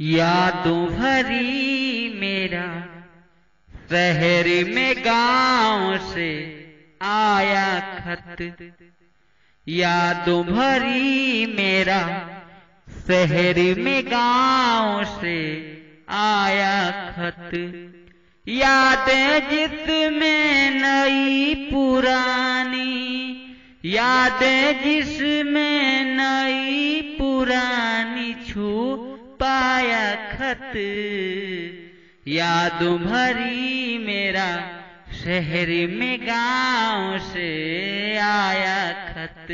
यादों भरी मेरा शहर में गांव से आया खत। यादों भरी मेरा शहर में गांव से आया खत। यादें जिसमें नई पुरानी, यादें जिसमें नई पुरानी छू पाया खत। यादों भरी मेरा शहर में गांव से आया खत।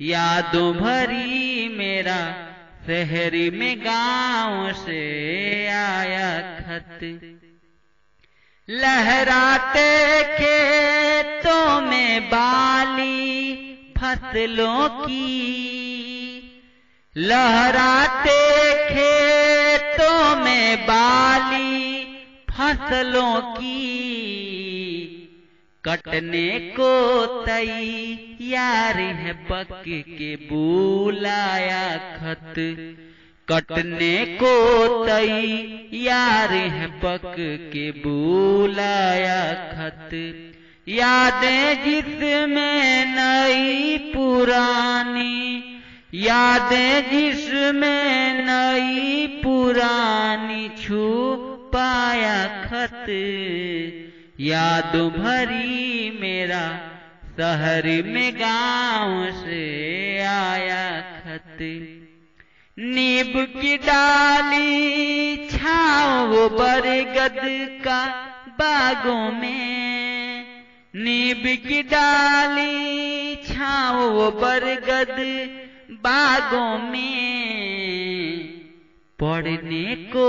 यादों भरी मेरा शहर में गांव से आया खत। लहराते खेतों में बाली फसलों की, लहराते खेतों में बाली फसलों की, कटने को तैयार है पक के बुलाया खत। कटने को तैयार है पक के बुलाया खत। यादें जिसमें नई पुरानी, यादें जिसमें नई पुरानी छू पाया खत। यादों भरी मेरा शहर में गांव से आया खत। नीम की डाली छाँव बरगद का बागों में, नीम की डाली छाँव बरगद बागों में, पढ़ने को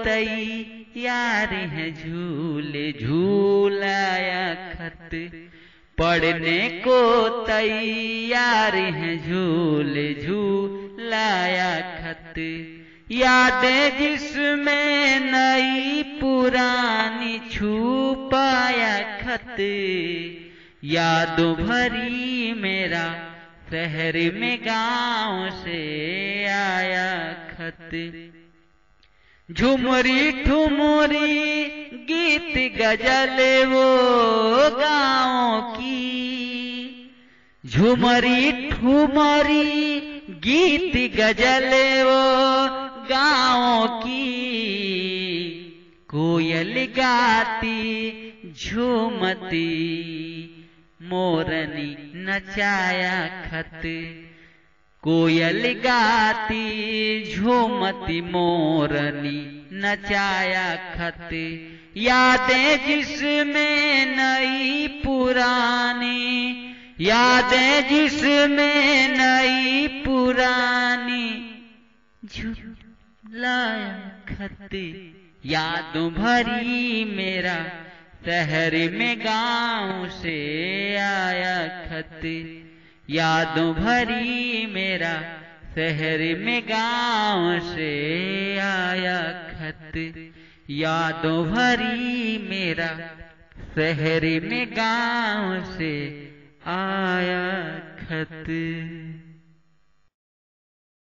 तैयार है झूले झूलाया खत। पढ़ने को तैयार है झूले झूलाया खत। यादें जिसमें नई पुरानी छू पाया खत। यादों भरी मेरा शहर में गांव से आया खत। झुमरी ठुमरी गीत गजल वो गाँव की, झुमरी ठुमरी गीत गजल वो गाँव की, कोयल गाती झूमती मोरनी नचाया खत। कोयल गाती झूमती मोरनी नचाया खत। यादें जिसमें नई पुरानी, यादें जिसमें नई पुरानी झूलाया खत। यादों भरी मेरा शहर में गांव से आया खत। यादों भरी मेरा शहर में गांव से आया खत। यादों भरी मेरा शहर में गांव से आया खत।